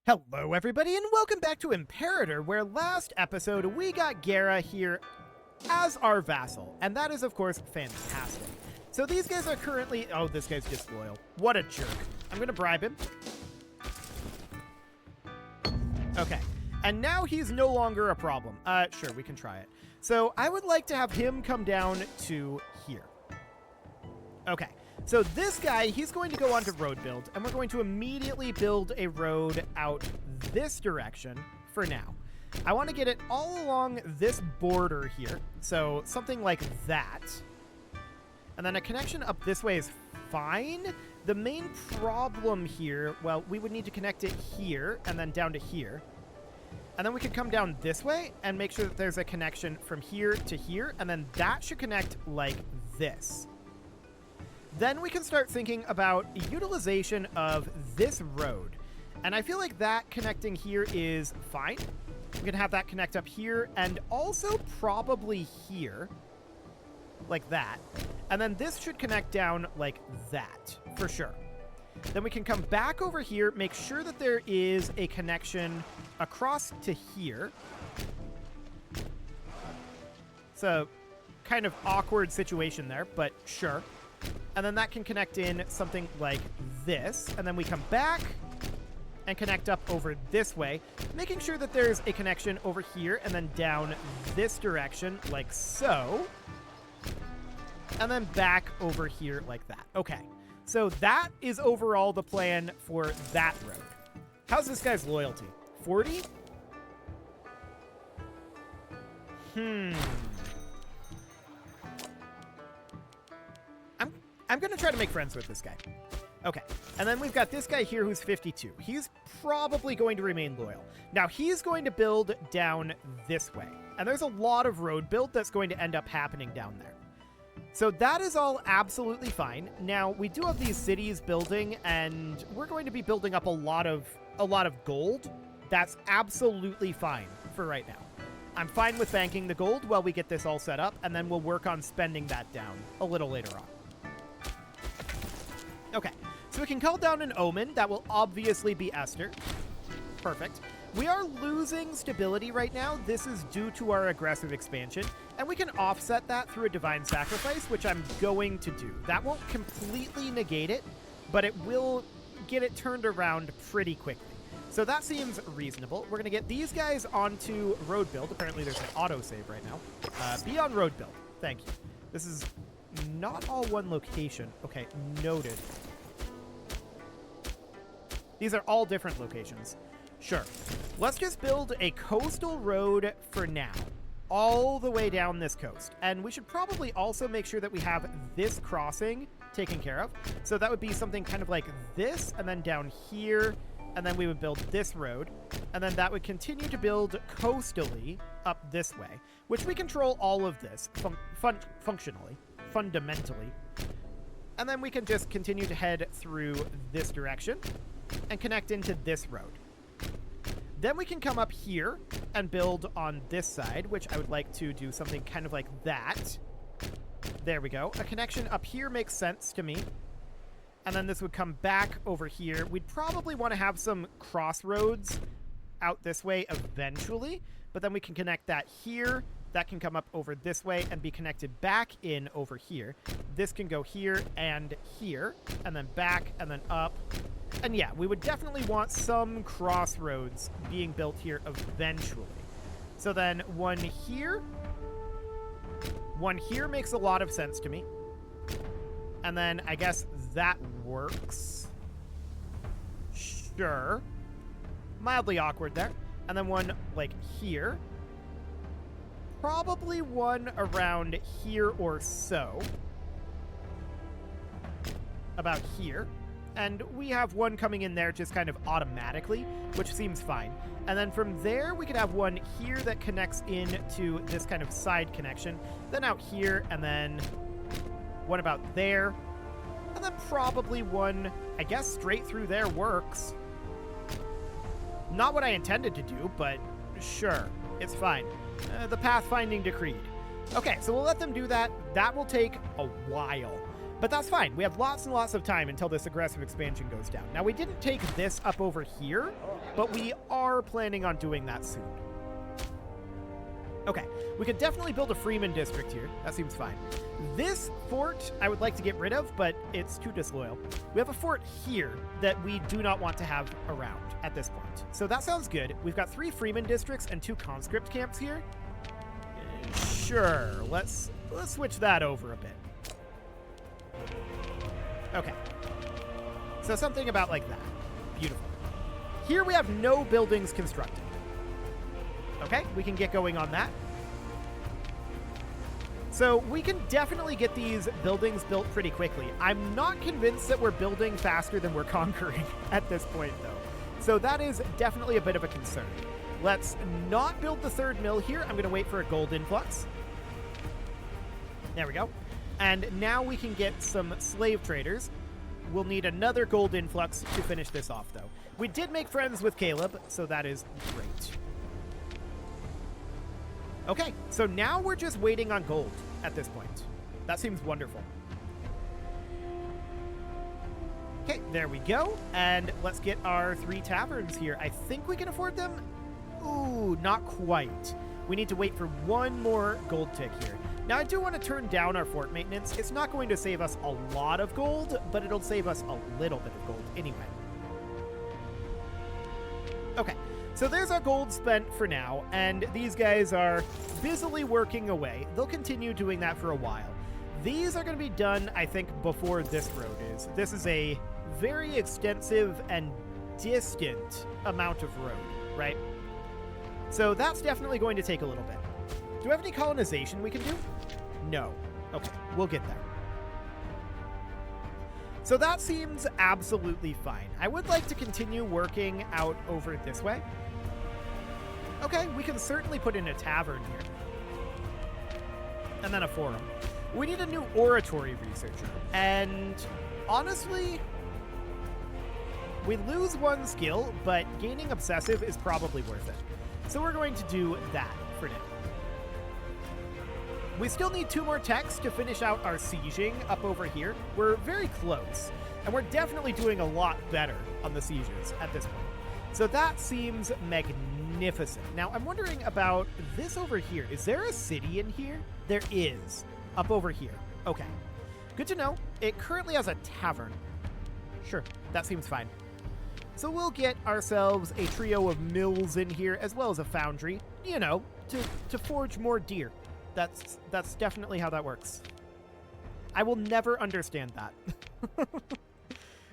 Hello everybody and welcome back to Imperator, where last episode we got Gera here as our vassal, and that is of course fantastic. So these guys are currently... oh, this guy's disloyal. What a jerk. I'm gonna bribe him. Okay, and now he's no longer a problem. Sure, we can try it. So I would like to have him come down to here. Okay. So this guy, he's going to go on to road build, and we're going to immediately build a road out this direction for now. I want to get it all along this border here, so something like that. And then a connection up this way is fine. The main problem here, well, we would need to connect it here and then down to here. And then we could come down this way and make sure that there's a connection from here to here, and then that should connect like this. Then we can start thinking about utilization of this road. And I feel like that connecting here is fine. We can have that connect up here and also probably here. Like that. And then this should connect down like that, for sure. Then we can come back over here, make sure that there is a connection across to here. So, kind of awkward situation there, but sure. And then that can connect in something like this. And then we come back and connect up over this way, making sure that there's a connection over here and then down this direction like so. And then back over here like that. Okay, so that is overall the plan for that road. How's this guy's loyalty? 40? I'm going to try to make friends with this guy. Okay, and then we've got this guy here who's 52. He's probably going to remain loyal. Now, he's going to build down this way. And there's a lot of road build that's going to end up happening down there. So that is all absolutely fine. Now, we do have these cities building, and we're going to be building up a lot of gold. That's absolutely fine for right now. I'm fine with banking the gold while we get this all set up, and then we'll work on spending that down a little later on. Okay, so we can call down an Omen. That will obviously be Esther. Perfect. We are losing stability right now. This is due to our aggressive expansion, and we can offset that through a Divine Sacrifice, which I'm going to do. That won't completely negate it, but it will get it turned around pretty quickly. So that seems reasonable. We're going to get these guys onto road build. Apparently there's an autosave right now. Be on road build. Thank you. This is not all one location. Okay, noted. These are all different locations. Sure. Let's just build a coastal road for now, all the way down this coast. And we should probably also make sure that we have this crossing taken care of. So that would be something kind of like this, and then down here, and then we would build this road. And then that would continue to build coastally up this way, which we control all of this fundamentally. And then we can just continue to head through this direction and connect into this road. Then we can come up here and build on this side, which I would like to do something kind of like that. There we go. A connection up here makes sense to me. And then this would come back over here. We'd probably want to have some crossroads out this way eventually, but then we can connect that here. That can come up over this way and be connected back in over here. This can go here, and then back, and then up. And yeah, we would definitely want some crossroads being built here eventually. So then one here makes a lot of sense to me. And then I guess that works. Sure. Mildly awkward there. And then one like here. Probably one around here or so. About here. And we have one coming in there just kind of automatically, which seems fine. And then from there, we could have one here that connects into this kind of side connection. Then out here, and then one about there. And then probably one, I guess, straight through there works. Not what I intended to do, but sure, it's fine. The pathfinding decreed. Okay, so we'll let them do that. That will take a while. But that's fine. We have lots and lots of time until this aggressive expansion goes down. Now, we didn't take this up over here, but we are planning on doing that soon. Okay, we could definitely build a Freeman district here. That seems fine. This fort I would like to get rid of, but it's too disloyal. We have a fort here that we do not want to have around at this point. So that sounds good. We've got 3 Freeman districts and 2 conscript camps here. Sure, let's switch that over a bit. Okay. So something about like that. Beautiful. Here we have no buildings constructed. Okay, we can get going on that. So we can definitely get these buildings built pretty quickly. I'm not convinced that we're building faster than we're conquering at this point, though. So that is definitely a bit of a concern. Let's not build the 3rd mill here. I'm going to wait for a gold influx. There we go. And now we can get some slave traders. We'll need another gold influx to finish this off, though. We did make friends with Caleb, so that is great. Okay, so now we're just waiting on gold at this point. That seems wonderful. Okay, there we go. And let's get our 3 taverns here. I think we can afford them. Ooh, not quite. We need to wait for one more gold tick here. Now, I do want to turn down our fort maintenance. It's not going to save us a lot of gold, but it'll save us a little bit of gold anyway. Okay, so there's our gold spent for now, and these guys are busily working away. They'll continue doing that for a while. These are going to be done, I think, before this road is. This is a very extensive and distant amount of road, right? So that's definitely going to take a little bit. Do we have any colonization we can do? No. Okay, we'll get there. So that seems absolutely fine. I would like to continue working out over this way. Okay, we can certainly put in a tavern here. And then a forum. We need a new oratory researcher. And honestly, we lose 1 skill, but gaining obsessive is probably worth it. So we're going to do that for now. We still need 2 more techs to finish out our sieging up over here. We're very close, and we're definitely doing a lot better on the sieges at this point. So that seems magnificent. Now, I'm wondering about this over here. Is there a city in here? There is, up over here. Okay, good to know. It currently has a tavern. Sure, that seems fine. So we'll get ourselves a trio of mills in here, as well as a foundry, you know, to forge more deer. That's definitely how that works. I will never understand that.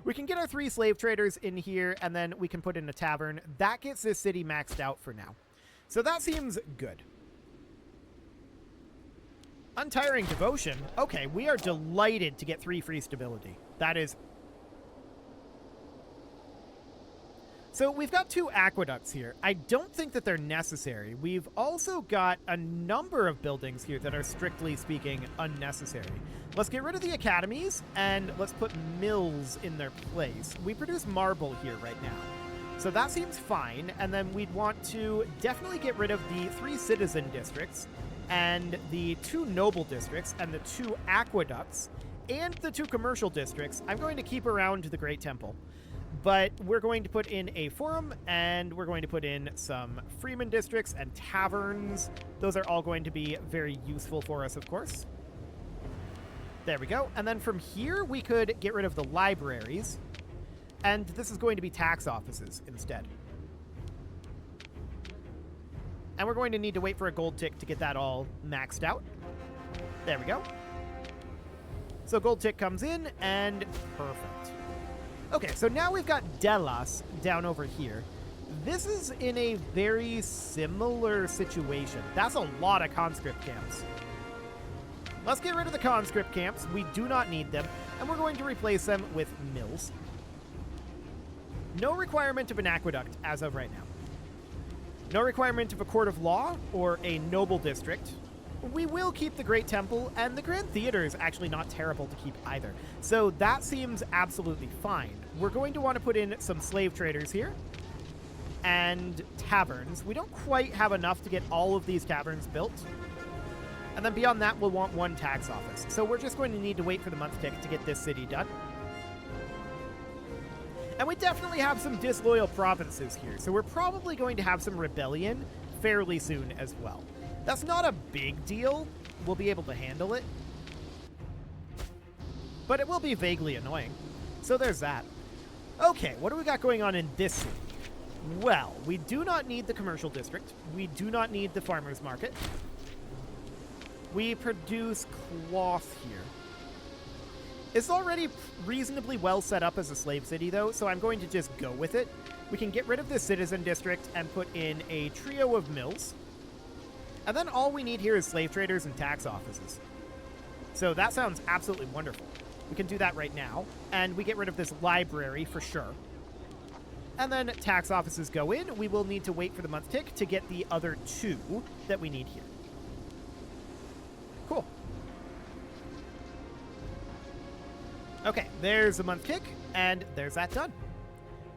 We can get our 3 slave traders in here, and then we can put in a tavern. That gets this city maxed out for now. So that seems good. Untiring devotion. Okay, we are delighted to get 3 free stability. That is... So we've got 2 aqueducts here. I don't think that they're necessary. We've also got a number of buildings here that are, strictly speaking, unnecessary. Let's get rid of the academies, and let's put mills in their place. We produce marble here right now. So that seems fine, and then we'd want to definitely get rid of the 3 citizen districts, and the 2 noble districts, and the 2 aqueducts, and the 2 commercial districts. I'm going to keep around the Great Temple. But we're going to put in a forum, and we're going to put in some freeman districts and taverns. Those are all going to be very useful for us, of course. There we go. And then from here, we could get rid of the libraries. And this is going to be tax offices instead. And we're going to need to wait for a gold tick to get that all maxed out. There we go. So gold tick comes in, and perfect. Okay, so now we've got Delos down over here. This is in a very similar situation. That's a lot of conscript camps. Let's get rid of the conscript camps. We do not need them, and we're going to replace them with mills. No requirement of an aqueduct as of right now. No requirement of a court of law or a noble district. We will keep the Great Temple, and the Grand Theater is actually not terrible to keep either. So that seems absolutely fine. We're going to want to put in some slave traders here and taverns. We don't quite have enough to get all of these taverns built. And then beyond that, we'll want 1 tax office. So we're just going to need to wait for the month tick to get this city done. And we definitely have some disloyal provinces here, so we're probably going to have some rebellion fairly soon as well. That's not a big deal. We'll be able to handle it. But it will be vaguely annoying. So there's that. Okay, what do we got going on in this city? Well, we do not need the commercial district. We do not need the farmer's market. We produce cloth here. It's already reasonably well set up as a slave city, though, so I'm going to just go with it. We can get rid of the citizen district and put in a trio of mills. And then all we need here is slave traders and tax offices. So that sounds absolutely wonderful. We can do that right now. And we get rid of this library for sure. And then tax offices go in. We will need to wait for the month tick to get the other 2 that we need here. Cool. Okay, there's the month tick, and there's that done.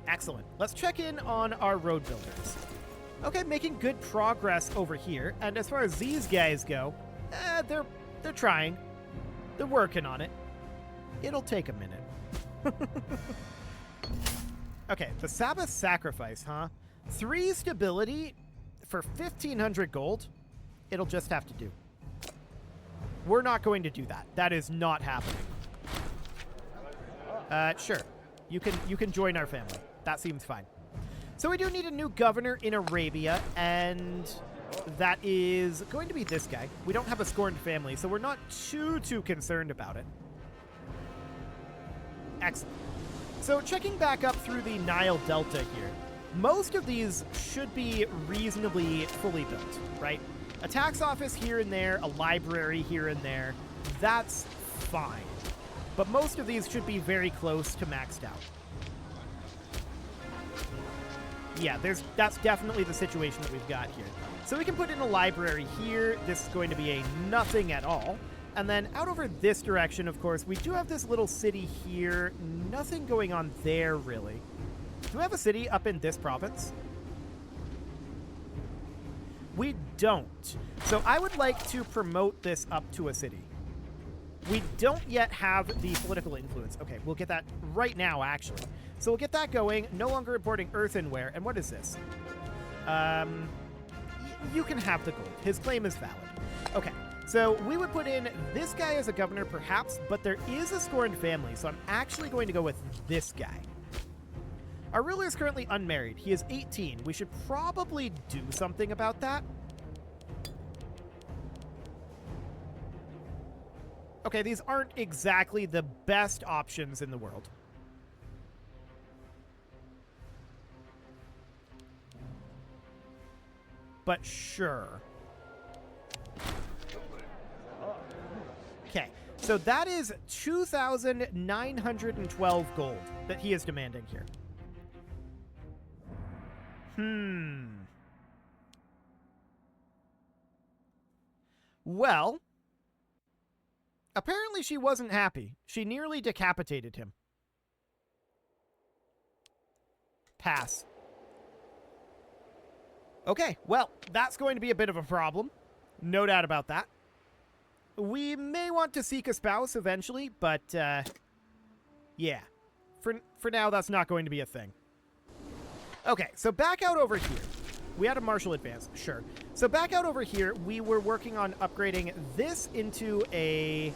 Excellent. Let's check in on our road builders. Okay, making good progress over here. And as far as these guys go, they're trying. They're working on it. It'll take a minute. Okay, the Sabbath sacrifice, huh? 3 stability for 1,500 gold. It'll just have to do. We're not going to do that. That is not happening. Sure. You can join our family. That seems fine. So we do need a new governor in Arabia, and that is going to be this guy. We don't have a scorned family, so we're not too concerned about it. Excellent. So checking back up through the Nile Delta here, most of these should be reasonably fully built, right? A tax office here and there, a library here and there, that's fine. But most of these should be very close to maxed out. Yeah, that's definitely the situation that we've got here. So we can put in a library here. This is going to be a nothing at all. And then out over this direction, of course, we do have this little city here. Nothing going on there, really. Do we have a city up in this province? We don't. So I would like to promote this up to a city. We don't yet have the political influence. Okay, we'll get that right now, actually. So we'll get that going. No longer importing earthenware. And what is this? You can have the gold. His claim is valid. Okay, so we would put in this guy as a governor, perhaps, but there is a scorned family, so I'm actually going to go with this guy. Our ruler is currently unmarried. He is 18. We should probably do something about that. Okay, these aren't exactly the best options in the world. But sure. Okay, so that is 2,912 gold that he is demanding here. Well, apparently she wasn't happy. She nearly decapitated him. Pass. Okay, well, that's going to be a bit of a problem. No doubt about that. We may want to seek a spouse eventually, but, yeah. For now, that's not going to be a thing. Okay, so back out over here. We had a martial advance, sure. So back out over here, we were working on upgrading this into a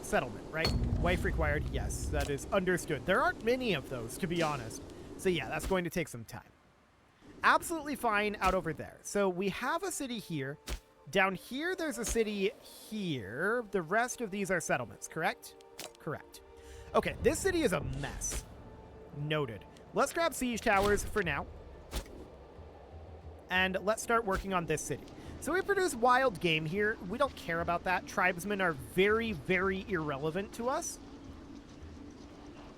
settlement, right? Wife required, yes, that is understood. There aren't many of those, to be honest. So yeah, that's going to take some time. Absolutely fine out over there. So we have a city here. Down here, there's a city here. The rest of these are settlements, correct? Correct. Okay, this city is a mess. Noted. Let's grab siege towers for now. And let's start working on this city. So we produce wild game here. We don't care about that. Tribesmen are very, very irrelevant to us.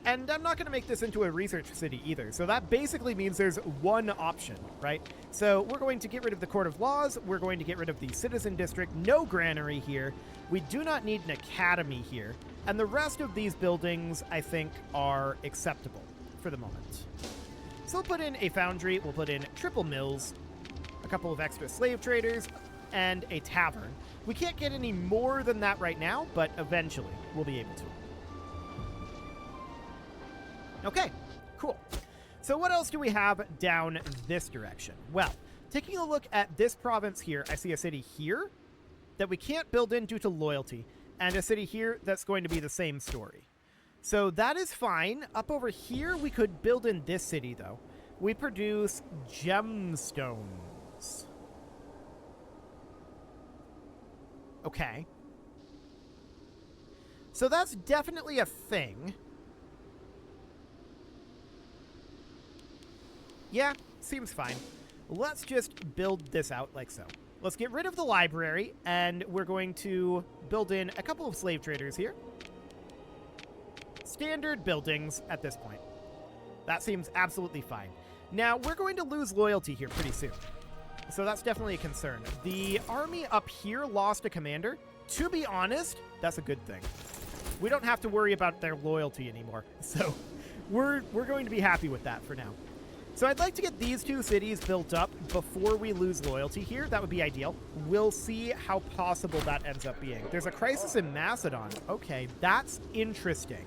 And I'm not going to make this into a research city either. So that basically means there's one option, right? So we're going to get rid of the Court of Laws. We're going to get rid of the Citizen District. No granary here. We do not need an academy here. And the rest of these buildings, I think, are acceptable for the moment. So we'll put in a foundry. We'll put in triple mills, a couple of extra slave traders, and a tavern. We can't get any more than that right now, but eventually we'll be able to. Okay, cool. So what else do we have down this direction? Well, taking a look at this province here, I see a city here that we can't build in due to loyalty, and a city here that's going to be the same story. So that is fine. Up over here, we could build in this city, though. We produce gemstones. Okay. So that's definitely a thing. Yeah, seems fine. Let's just build this out like so. Let's get rid of the library, and we're going to build in a couple of slave traders here. Standard buildings at this point. That seems absolutely fine. Now, we're going to lose loyalty here pretty soon. So that's definitely a concern. The army up here lost a commander. To be honest, that's a good thing. We don't have to worry about their loyalty anymore. So we're going to be happy with that for now. So I'd like to get these two cities built up before we lose loyalty here. That would be ideal. We'll see how possible that ends up being. There's a crisis in Macedon. Okay, that's interesting.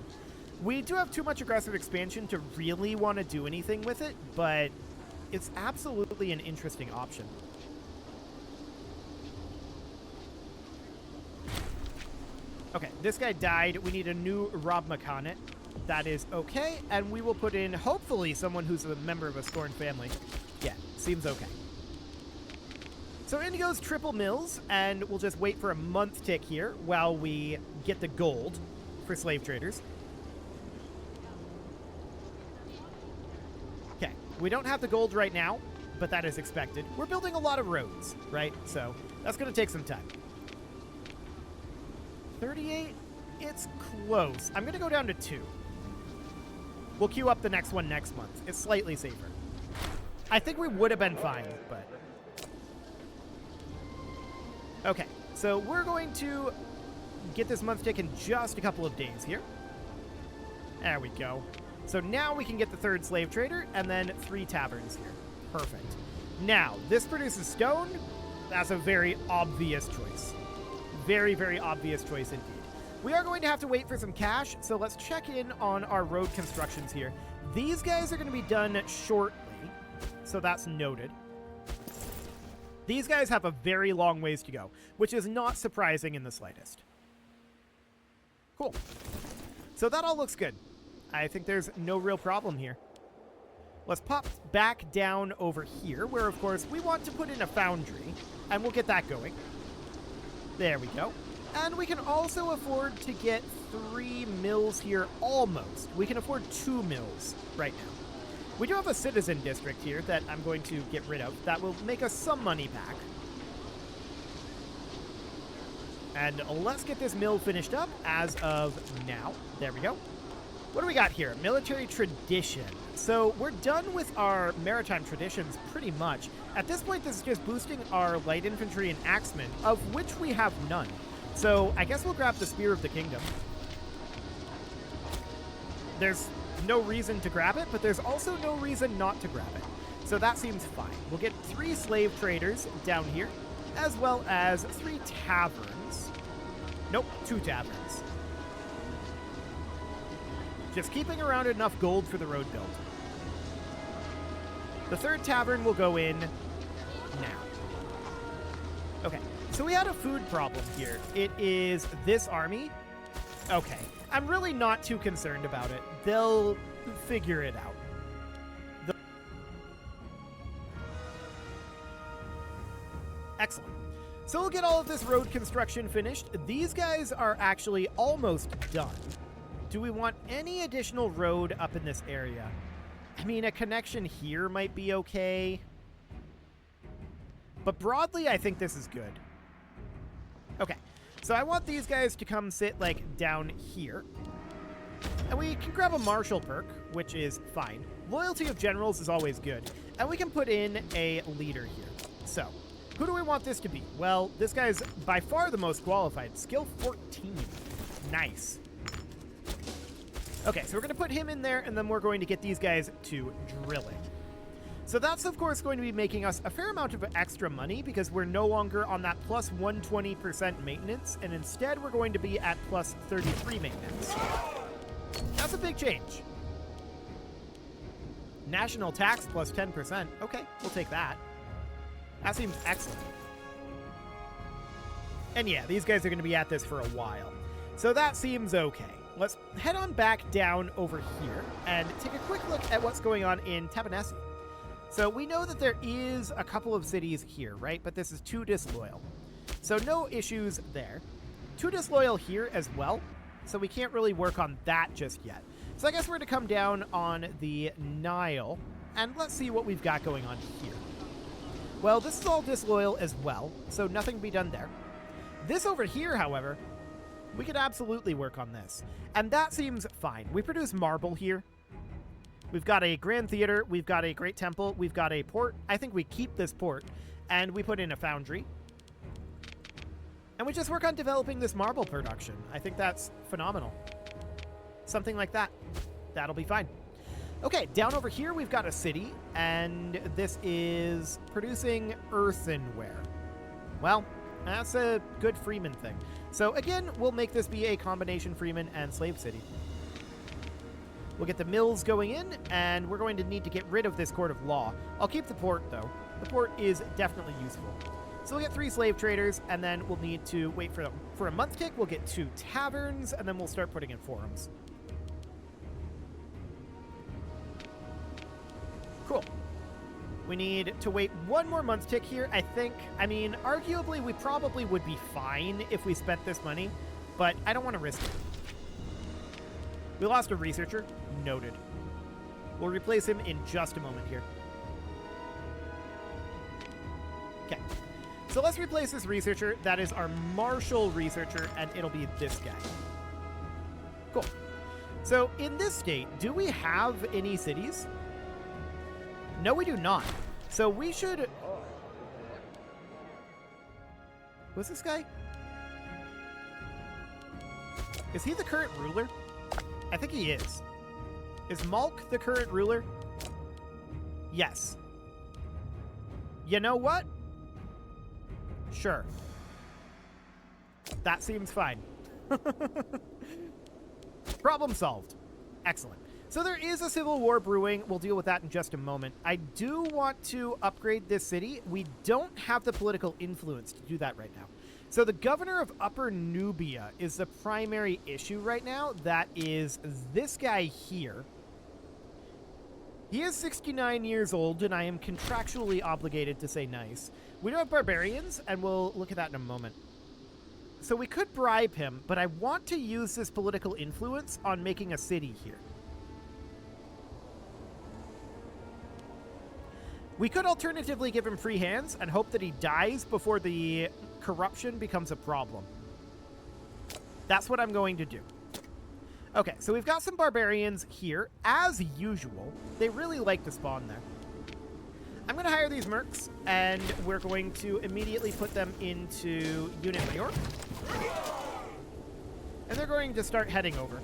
We do have too much aggressive expansion to really want to do anything with it, but it's absolutely an interesting option. Okay, this guy died. We need a new Rob Mechanic. That is okay, and we will put in, hopefully, someone who's a member of a Scorn family. Yeah, seems okay. So in goes Triple Mills, and we'll just wait for a month tick here while we get the gold for slave traders. Okay, we don't have the gold right now, but that is expected. We're building a lot of roads, right? So that's going to take some time. 38, it's close. I'm going to go down to 2. We'll queue up the next one next month. It's slightly safer. I think we would have been fine, but... Okay, so we're going to get this month tick in just a couple of days here. There we go. So now we can get the 3rd slave trader and then 3 taverns here. Perfect. Now, this produces stone. That's a very obvious choice. Very, very obvious choice indeed. We are going to have to wait for some cash, so let's check in on our road constructions here. These guys are going to be done shortly, so that's noted. These guys have a very long ways to go, which is not surprising in the slightest. Cool. So that all looks good. I think there's no real problem here. Let's pop back down over here, where, of course, we want to put in a foundry, and we'll get that going. There we go. And we can also afford to get 3 mills here almost. We can afford 2 mills right now. We do have a citizen district here that I'm going to get rid of. That will make us some money back. And let's get this mill finished up as of now. There we go. What do we got here? Military tradition. So we're done with our maritime traditions pretty much. At this point, this is just boosting our light infantry and axemen, of which we have none. So I guess we'll grab the Spear of the Kingdom. There's no reason to grab it, but there's also no reason not to grab it. So that seems fine. We'll get 3 slave traders down here, as well as 3 taverns. Nope, 2 taverns. Just keeping around enough gold for the road build. The 3rd tavern will go in now. Okay. So we had a food problem here. It is this army. Okay. I'm really not too concerned about it. They'll figure it out. Excellent. So we'll get all of this road construction finished. These guys are actually almost done. Do we want any additional road up in this area? I mean, a connection here might be okay. But broadly, I think this is good. Okay, so I want these guys to come sit, like, down here. And we can grab a martial perk, which is fine. Loyalty of generals is always good. And we can put in a leader here. So, who do we want this to be? Well, this guy's by far the most qualified. Skill 14. Nice. Okay, so we're going to put him in there, and then we're going to get these guys to drilling. So that's, of course, going to be making us a fair amount of extra money because we're no longer on that plus 120% maintenance, and instead we're going to be at plus 33 maintenance. That's a big change. National tax plus 10%. Okay, we'll take that. That seems excellent. And yeah, these guys are going to be at this for a while. So that seems okay. Let's head on back down over here and take a quick look at what's going on in Tabanesi. So we know that there is a couple of cities here, right? But this is 2 disloyal. So no issues there. 2 disloyal here as well. So we can't really work on that just yet. So I guess we're going to come down on the Nile. And let's see what we've got going on here. Well, this is all disloyal as well. So nothing to be done there. This over here, however, we could absolutely work on this. And that seems fine. We produce marble here. We've got a Grand Theater, we've got a Great Temple, we've got a port. I think we keep this port, and we put in a foundry. And we just work on developing this marble production. I think that's phenomenal. Something like that. That'll be fine. Okay, down over here we've got a city, and this is producing earthenware. Well, that's a good freeman thing. So again, we'll make this be a combination freeman and slave city. We'll get the mills going in, and we're going to need to get rid of this court of law. I'll keep the port, though. The port is definitely useful. So we'll get 3 slave traders, and then we'll need to wait for a month tick. We'll get 2 taverns, and then we'll start putting in forums. Cool. We need to wait 1 more month tick here, I think. I mean, arguably, we probably would be fine if we spent this money, but I don't want to risk it. We lost a researcher. Noted. We'll replace him in just a moment here. Okay. So let's replace this researcher. That is our martial researcher, and it'll be this guy. Cool. So in this state, do we have any cities? No, we do not. So we should... Who's this guy? Is he the current ruler? I think he is. Is Malk the current ruler? Yes. You know what? Sure. That seems fine. Problem solved. Excellent. So there is a civil war brewing. We'll deal with that in just a moment. I do want to upgrade this city. We don't have the political influence to do that right now. So the governor of Upper Nubia is the primary issue right now. That is this guy here. He is 69 years old, and I am contractually obligated to say nice. We do have barbarians, and we'll look at that in a moment. So we could bribe him, but I want to use this political influence on making a city here. We could alternatively give him free hands and hope that he dies before the corruption becomes a problem. That's what I'm going to do. Okay, so we've got some barbarians here. As usual, they really like to spawn there. I'm going to hire these mercs, and we're going to immediately put them into Unit New York. And they're going to start heading over.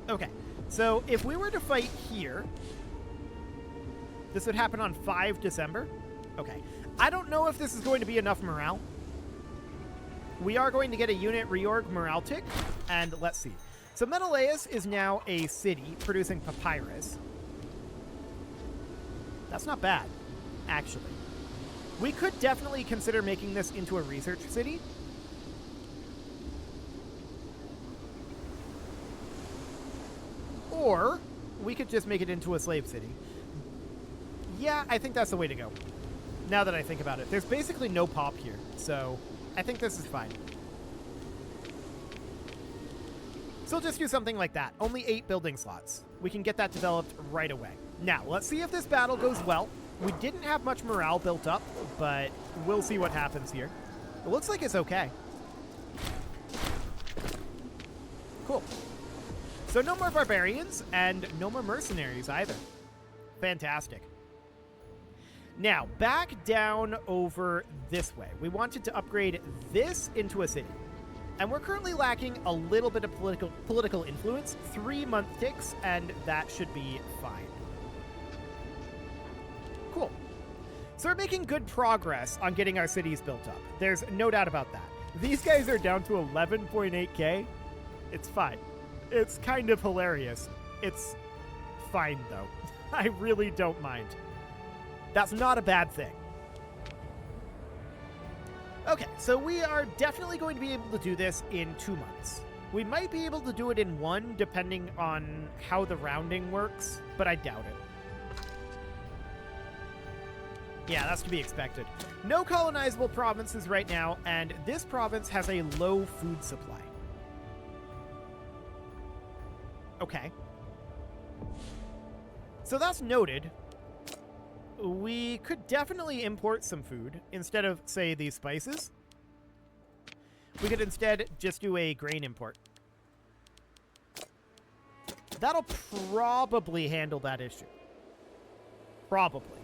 Okay, so if we were to fight here, this would happen on 5 December. Okay, I don't know if this is going to be enough morale. We are going to get a unit reorg morale tick, and let's see. So Menelaus is now a city producing papyrus. That's not bad, actually. We could definitely consider making this into a research city. Or we could just make it into a slave city. Yeah, I think that's the way to go. Now that I think about it. There's basically no pop here, so I think this is fine. So we'll just do something like that. Only 8 building slots. We can get that developed right away. Now, let's see if this battle goes well. We didn't have much morale built up, but we'll see what happens here. It looks like it's okay. Cool. So no more barbarians, and no more mercenaries either. Fantastic. Now, back down over this way. We wanted to upgrade this into a city. And we're currently lacking a little bit of political influence. 3 month ticks, and that should be fine. Cool. So we're making good progress on getting our cities built up. There's no doubt about that. These guys are down to 11.8k. It's fine. It's kind of hilarious. It's fine, though. I really don't mind. That's not a bad thing. Okay, so we are definitely going to be able to do this in 2 months. We might be able to do it in 1, depending on how the rounding works, but I doubt it. Yeah, that's to be expected. No colonizable provinces right now, and this province has a low food supply. Okay. So that's noted. We could definitely import some food instead of, say, these spices. We could instead just do a grain import. That'll probably handle that issue. Probably.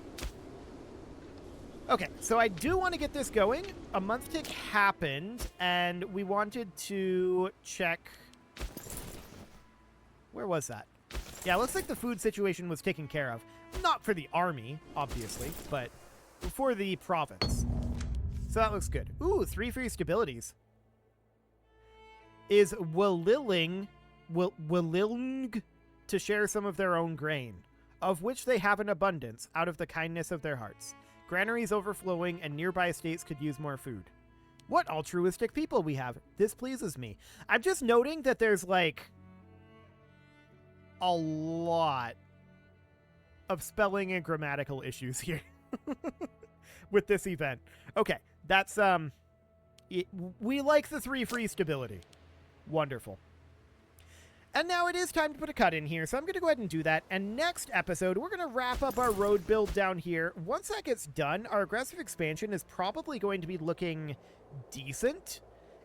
Okay, so I do want to get this going. A month tick happened, and we wanted to check... Where was that? Yeah, it looks like the food situation was taken care of. Not for the army, obviously, but for the province. So that looks good. Ooh, 3 free stabilities. Is willing to share some of their own grain, of which they have an abundance out of the kindness of their hearts. Granaries overflowing and nearby states could use more food. What altruistic people we have. This pleases me. I'm just noting that there's, like, a lot of spelling and grammatical issues here with this event. Okay, that's, we like the 3 free stability. Wonderful. And now it is time to put a cut in here, so I'm going to go ahead and do that. And next episode, we're going to wrap up our road build down here. Once that gets done, our aggressive expansion is probably going to be looking decent,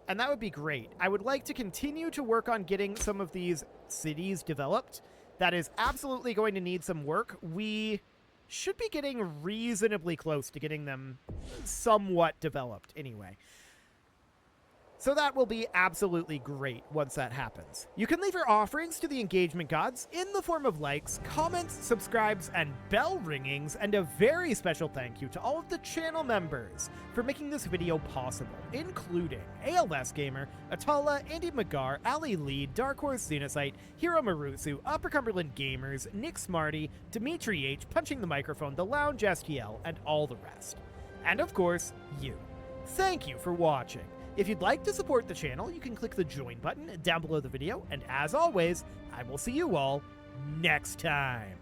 and that would be great. I would like to continue to work on getting some of these cities developed. That is absolutely going to need some work. We should be getting reasonably close to getting them somewhat developed anyway. So that will be absolutely great once that happens. You can leave your offerings to the engagement gods in the form of likes, comments, subscribes, and bell ringings, and a very special thank you to all of the channel members for making this video possible, including ALS Gamer, Atala, Andy McGar, Ali Lee, Dark Horse Xenocite, Hiro Marutsu, Upper Cumberland Gamers, Nick Smarty, Dimitri H, Punching the Microphone, The Lounge STL, and all the rest. And of course, you. Thank you for watching. If you'd like to support the channel, you can click the join button down below the video, and as always, I will see you all next time.